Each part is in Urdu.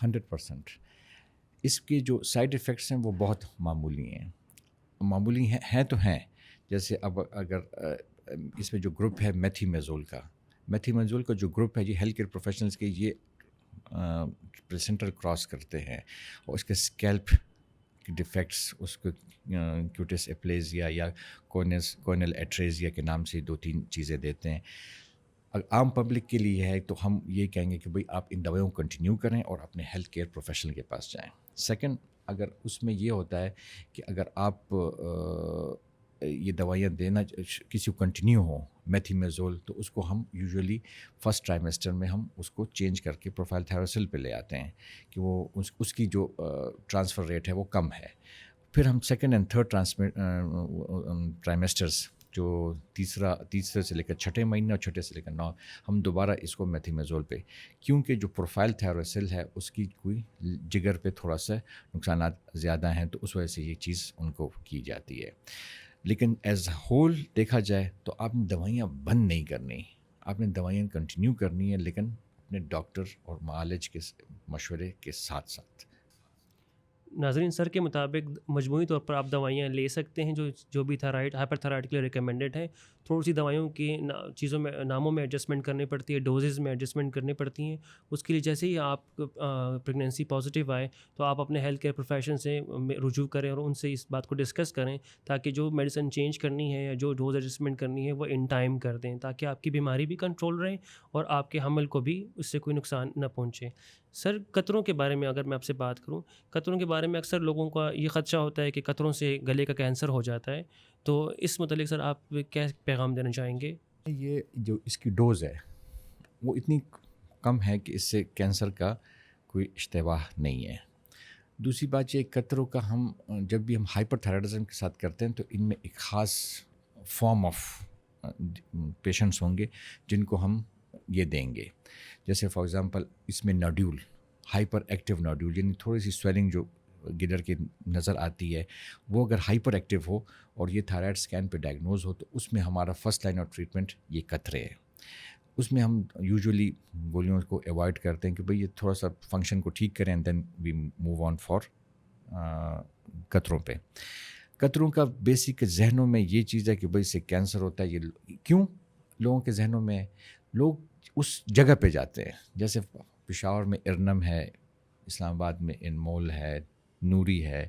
100%. اس کے جو سائڈ ایفیکٹس ہیں وہ بہت معمولی ہیں تو ہیں. جیسے اب اگر اس میں جو گروپ ہے میتھیمیزول کا جو گروپ ہے یہ ہیلتھ کیئر پروفیشنلز کے یہ پلیسنٹل کراس کرتے ہیں اور اس کے اسکیلپ ڈیفیکٹس اس کو کیوٹس ایپلیزیا یا کونل ایٹریزیا کے نام سے 2-3 چیزیں دیتے ہیں. عام پبلک کے لیے ہے تو ہم یہ کہیں گے کہ بھئی آپ ان دوائیوں کو کنٹینیو کریں اور اپنے ہیلتھ کیئر پروفیشنل کے پاس جائیں. سیکنڈ، اگر اس میں یہ ہوتا ہے کہ اگر آپ یہ دوائیاں دینا کسی کو کنٹینیو ہو میتھیمیزول، تو اس کو ہم یوزولی فرسٹ ٹرائمیسٹر میں ہم اس کو چینج کر کے پروفائل تھائروسل پہ لے آتے ہیں کہ وہ اس کی جو ٹرانسفر ریٹ ہے وہ کم ہے. پھر ہم سیکنڈ اینڈ تھرڈ ٹرائمیسٹرز جو تیسرے سے لے کر چھٹے مہینے اور چھٹے سے لے کر 9 ہم دوبارہ اس کو میتھیمیزول پہ، کیونکہ جو پروفائل تھائروسل ہے اس کی کوئی جگر پہ تھوڑا سا نقصانات زیادہ ہیں تو اس وجہ سے یہ چیز ان کو کی جاتی ہے. لیکن ایز ہول دیکھا جائے تو آپ نے دوائیاں بند نہیں کرنی، آپ نے دوائیاں کنٹینیو کرنی ہے، لیکن اپنے ڈاکٹر اور معالج کے مشورے کے ساتھ ساتھ. ناظرین، سر کے مطابق مجموعی طور پر آپ دوائیاں لے سکتے ہیں جو بھی تھائرائڈ ہائپر تھائرائڈ کے لیے ریکمینڈڈ ہیں. تھوڑی سی دوائیوں کی چیزوں میں ناموں میں ایڈجسٹمنٹ کرنی پڑتی ہے، ڈوزز میں ایڈجسٹمنٹ کرنی پڑتی ہیں. اس کے لیے جیسے ہی آپ پریگنینسی پازیٹیو آئے تو آپ اپنے ہیلتھ کیئر پروفیشن سے رجوع کریں اور ان سے اس بات کو ڈسکس کریں تاکہ جو میڈیسن چینج کرنی ہے یا جو ڈوز ایڈجسٹمنٹ کرنی ہے وہ ان ٹائم کر دیں تاکہ آپ کی بیماری بھی کنٹرول رہے اور آپ کے حمل کو بھی اس سے کوئی نقصان نہ پہنچے. سر، قطروں کے بارے میں اگر میں آپ سے بات کروں، قطروں کے بارے میں اکثر لوگوں کا یہ خدشہ ہوتا ہے کہ قطروں سے گلے کا کینسر ہو جاتا ہے، تو اس متعلق سر آپ کیا پیغام دینا چاہیں گے؟ یہ جو اس کی ڈوز ہے وہ اتنی کم ہے کہ اس سے کینسر کا کوئی اشتباہ نہیں ہے. دوسری بات یہ قطروں کا ہم جب بھی ہم ہائپر تھائرائڈزم کے ساتھ کرتے ہیں تو ان میں ایک خاص فارم آف پیشنٹس ہوں گے جن کو ہم یہ دیں گے. جیسے فار ایگزامپل اس میں نوڈیول، ہائپر ایکٹیو نوڈیول، یعنی تھوڑی سی سویلنگ جو گدر کی نظر آتی ہے وہ اگر ہائپر ایکٹیو ہو اور یہ تھائرائڈ اسکین پہ ڈائگنوز ہو تو اس میں ہمارا فرسٹ لائن آف ٹریٹمنٹ یہ قطرے ہے. اس میں ہم یوزولی گولیوں کو ایوائڈ کرتے ہیں کہ بھئی یہ تھوڑا سا فنکشن کو ٹھیک کریں، دین وی موو آن فار قطروں پہ. قطروں کا بیسک ذہنوں میں یہ چیز ہے کہ بھئی اس سے کینسر ہوتا ہے. یہ کیوں لوگوں کے ذہنوں میں؟ لوگ اس جگہ پہ جاتے ہیں، جیسے پشاور میں ارنم ہے، اسلام آباد میں انمول ہے، نوری ہے،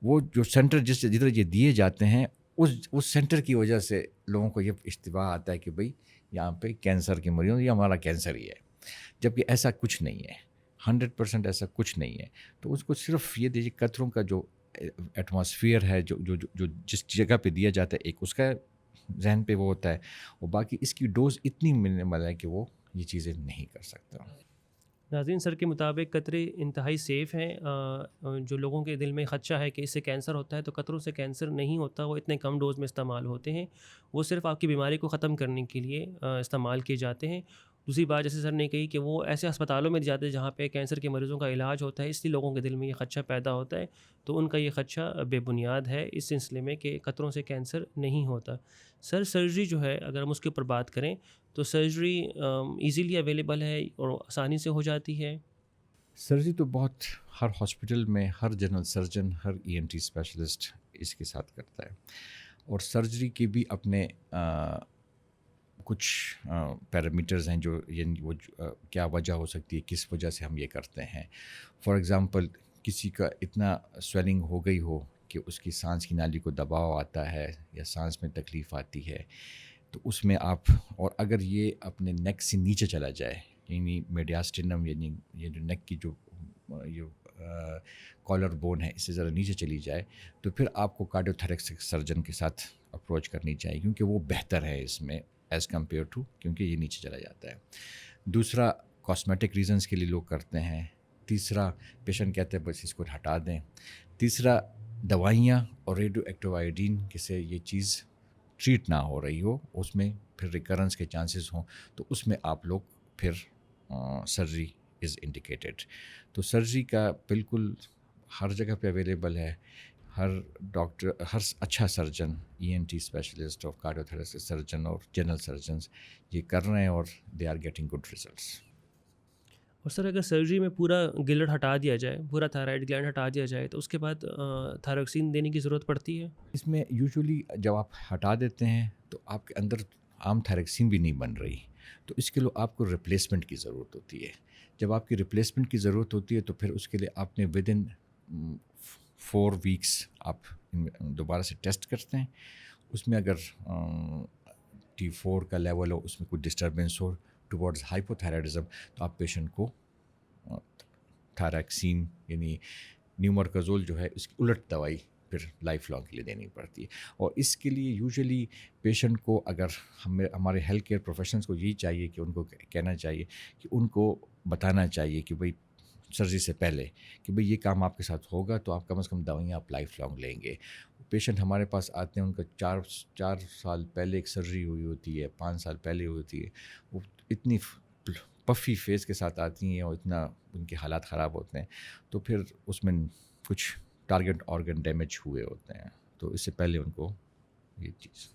وہ جو سینٹر جدھر یہ دیے جاتے ہیں اس سینٹر کی وجہ سے لوگوں کو یہ اشتباہ آتا ہے کہ بھئی یہاں پہ کینسر کے مریض، یہ ہمارا کینسر ہی ہے، جبکہ ایسا کچھ نہیں ہے. 100% ایسا کچھ نہیں ہے. تو اس کو صرف یہ دیجیے قطروں کا جو ایٹماسفیئر ہے جو جس جگہ پہ دیا جاتا ہے، ایک اس کا ذہن پہ وہ ہوتا ہے، اور باقی اس کی ڈوز اتنی منیمل ہے کہ وہ یہ چیزیں نہیں کر سکتا. ناظرین، سر کے مطابق قطرے انتہائی سیف ہیں. جو لوگوں کے دل میں خدشہ ہے کہ اس سے کینسر ہوتا ہے، تو قطروں سے کینسر نہیں ہوتا. وہ اتنے کم ڈوز میں استعمال ہوتے ہیں، وہ صرف آپ کی بیماری کو ختم کرنے کے لیے استعمال کیے جاتے ہیں. دوسری بات جیسے سر نے کہی کہ وہ ایسے ہسپتالوں میں جاتے ہیں جہاں پہ کینسر کے مریضوں کا علاج ہوتا ہے، اس لیے لوگوں کے دل میں یہ خدشہ پیدا ہوتا ہے. تو ان کا یہ خدشہ بے بنیاد ہے اس سلسلے میں کہ قطروں سے کینسر نہیں ہوتا. سر، سرجری جو ہے اگر ہم اس کے اوپر بات کریں تو سرجری ایزیلی اویلیبل ہے اور آسانی سے ہو جاتی ہے. سرجری تو بہت ہر ہاسپٹل میں ہر جنرل سرجن، ہر ENT اسپیشلسٹ اس کے ساتھ کرتا ہے، اور سرجری کے بھی اپنے کچھ پیرامیٹرز ہیں جو یعنی وہ کیا وجہ ہو سکتی ہے، کس وجہ سے ہم یہ کرتے ہیں. فار ایگزامپل کسی کا اتنا سویلنگ ہو گئی ہو کہ اس کی سانس کی نالی کو دباؤ آتا ہے یا سانس میں تکلیف آتی ہے، تو اس میں آپ، اور اگر یہ اپنے نیک سے نیچے چلا جائے، یعنی میڈیاسٹینم، یعنی یہ جو نیک کی جو کالر بون ہے اس سے ذرا نیچے چلی جائے، تو پھر آپ کو کارڈیوتھریکس سرجن کے ساتھ اپروچ کرنی چاہیے، کیونکہ وہ بہتر ہے اس میں ایز کمپیئر ٹو، کیونکہ یہ نیچے چلا جاتا ہے. دوسرا کاسمیٹک ریزنس کے لیے لوگ کرتے ہیں. تیسرا پیشنٹ کہتے ہیں بس اس کو ہٹا دیں. تیسرا دوائیاں اور ریڈیو ایکٹیو آئوڈین سے یہ چیز ٹریٹ نہ ہو رہی ہو، اس میں پھر ریکرنس کے چانسز ہوں، تو اس میں آپ لوگ پھر سرجری از انڈیکیٹڈ. تو سرجری کا بالکل ہر جگہ پہ اویلیبل ہے. ہر ڈاکٹر، ہر اچھا سرجن، ENT اسپیشلسٹ اور کارڈیوتھریکس سرجن اور جنرل سرجنز یہ کر رہے ہیں اور they are getting good results. اور سر اگر سرجری میں پورا گلٹ ہٹا دیا جائے، پورا تھائرائڈ گلینڈ ہٹا دیا جائے تو اس کے بعد تھائروکسین دینے کی ضرورت پڑتی ہے؟ اس میں یوزولی جب آپ ہٹا دیتے ہیں تو آپ کے اندر عام تھائرکسین بھی نہیں بن رہی، تو اس کے لیے آپ کو ریپلیسمنٹ کی ضرورت ہوتی ہے. جب آپ کی ریپلیسمنٹ کی ضرورت ہوتی ہے تو پھر اس کے لیے آپ نے ود ان 4 ویکس آپ دوبارہ سے ٹیسٹ کرتے ہیں. اس میں اگر T4 کا لیول ہو، اس میں کوئی ڈسٹربینس ہو ٹوورڈز ہائپوتھائرائڈزم، تو آپ پیشنٹ کو تھائرکسین یعنی نیومرکزول جو ہے اس کی الٹ دوائی پھر لائف لانگ کے لیے دینی پڑتی ہے. اور اس کے لیے یوزلی پیشنٹ کو اگر ہمارے ہیلتھ کیئر پروفیشنلس کو یہی چاہیے کہ ان کو کہنا چاہیے کہ ان کو بتانا چاہیے کہ بھئی سرجری سے پہلے کہ بھئی یہ کام آپ کے ساتھ ہوگا تو آپ کم از کم دوائیاں آپ لائف لانگ لیں گے. پیشنٹ ہمارے پاس آتے ہیں، ان کا 4 سال پہلے ایک سرجری ہوئی ہوتی ہے، 5 سال پہلے ہوئی ہوتی ہے، وہ اتنی پفی فیس کے ساتھ آتی ہیں اور اتنا ان کے حالات خراب ہوتے ہیں، تو پھر اس میں کچھ ٹارگٹ آرگن ڈیمیج ہوئے ہوتے ہیں، تو اس سے پہلے ان کو یہ چیز.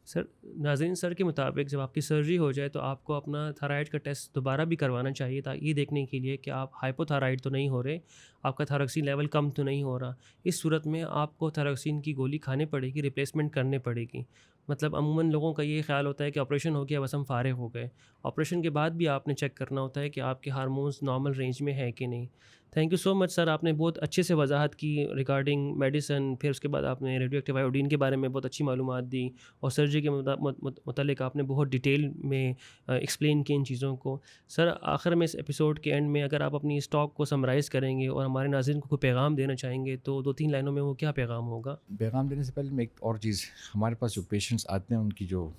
سر ناظرین، سر کے مطابق جب آپ کی سرجری ہو جائے تو آپ کو اپنا تھائرائڈ کا ٹیسٹ دوبارہ بھی کروانا چاہیے، تاکہ یہ دیکھنے کے لیے کہ آپ ہائپو تھائرائڈ تو نہیں ہو رہے، آپ کا تھائروکسین لیول کم تو نہیں ہو رہا. اس صورت میں آپ کو تھائروکسین کی گولی کھانی پڑے گی، ریپلیسمنٹ کرنے پڑے گی. مطلب عموماً لوگوں کا یہ خیال ہوتا ہے کہ آپریشن ہو گیا بس ہم فارغ ہو گئے. آپریشن کے بعد بھی آپ نے چیک کرنا ہوتا ہے کہ آپ کے ہارمونز نارمل رینج میں ہے کہ نہیں. تھینک یو سو مچ سر، آپ نے بہت اچھے سے وضاحت کی ریگارڈنگ میڈیسن، پھر اس کے بعد آپ نے ریڈیو ایکٹیو آیوڈین کے بارے میں بہت اچھی معلومات دی، اور سرجری کے متعلق آپ نے بہت ڈیٹیل میں ایکسپلین کی ان چیزوں کو. سر آخر میں اس ایپیسوڈ کے اینڈ میں اگر آپ اپنی اس ٹاک کو سمرائز کریں گے اور ہمارے ناظرین کو کوئی پیغام دینا چاہیں گے تو 2-3 لائنوں میں وہ کیا پیغام ہوگا؟ پیغام دینے سے پہلے میں ایک اور چیز، ہمارے پاس جو پیشنٹس آتے ہیں ان کی جو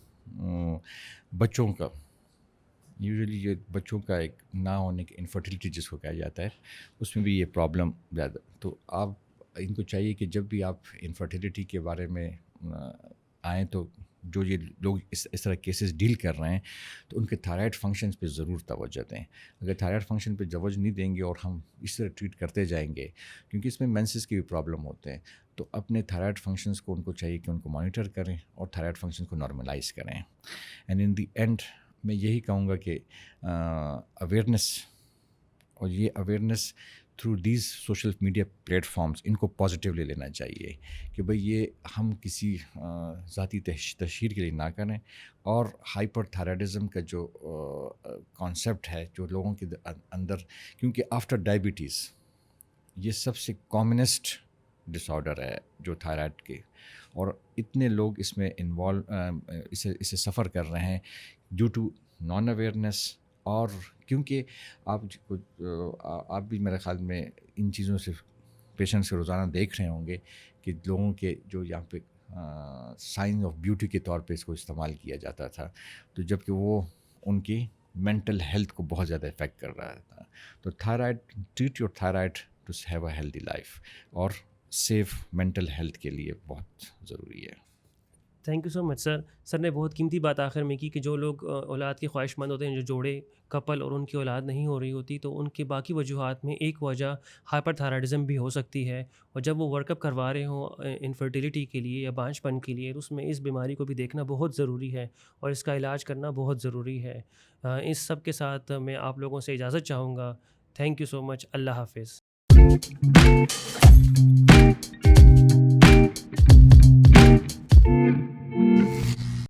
بچوں کا یوزلی یہ بچوں کا ایک نہ ہونے کی انفرٹیلٹی جس کو کہا جاتا ہے، اس میں بھی یہ پرابلم زیادہ. تو آپ ان کو چاہیے کہ جب بھی آپ انفرٹیلٹی کے بارے میں آئیں تو جو یہ لوگ اس طرح کیسز ڈیل کر رہے ہیں تو ان کے تھائرائڈ فنکشنز پہ ضرور توجہ دیں. اگر تھائرائڈ فنکشن پہ توجہ نہیں دیں گے اور ہم اس طرح ٹریٹ کرتے جائیں گے، کیونکہ اس میں مینسز کی بھی پرابلم ہوتے ہیں، تو اپنے تھائرائڈ فنکشنز کو ان کو چاہیے کہ ان کو مانیٹر کریں اور تھائرائڈ فنکشن کو نارملائز کریں. اینڈ ان دی اینڈ میں یہی کہوں گا کہ اویئرنیس، اور یہ awareness through these social media platforms, ان کو پازیٹیولی لینا چاہیے کہ بھئی یہ ہم کسی ذاتی تشہیر کے لیے نہ کریں. اور ہائپر تھائرائڈزم کا جو کانسیپٹ ہے جو لوگوں کے اندر، کیونکہ آفٹر ڈائبٹیز یہ سب سے کامنسٹ ڈس آرڈر ہے جو تھائرائڈ کے، اور اتنے لوگ اس میں اسے سفر کر رہے ہیں ڈیو ٹو نان اویئرنیس. اور کیونکہ آپ بھی میرے خیال میں ان چیزوں سے پیشنٹس سے روزانہ دیکھ رہے ہوں گے کہ لوگوں کے جو یہاں پہ سائن آف بیوٹی کے طور پہ اس کو استعمال کیا جاتا تھا، تو جب کہ وہ ان کی مینٹل ہیلتھ کو بہت زیادہ افیکٹ کر رہا تھا. تو thyroid, treat your thyroid to have a healthy life, اور سیف مینٹل ہیلتھ کے لیے بہت ضروری ہے. تھینک یو سو مچ سر. سر نے بہت قیمتی بات آخر میں کی کہ جو لوگ اولاد کے خواہش مند ہوتے ہیں، جو جوڑے کپل اور ان کی اولاد نہیں ہو رہی ہوتی، تو ان کے باقی وجوہات میں ایک وجہ ہائپر تھائرائڈزم بھی ہو سکتی ہے. اور جب وہ ورک اپ کروا رہے ہوں انفرٹیلیٹی کے لیے یا بانجھ پن کے لیے، تو اس میں اس بیماری کو بھی دیکھنا بہت ضروری ہے اور اس کا علاج کرنا بہت ضروری ہے. اس سب کے ساتھ میں آپ لوگوں سے اجازت چاہوں گا. تھینک یو سو مچ. اللہ حافظ.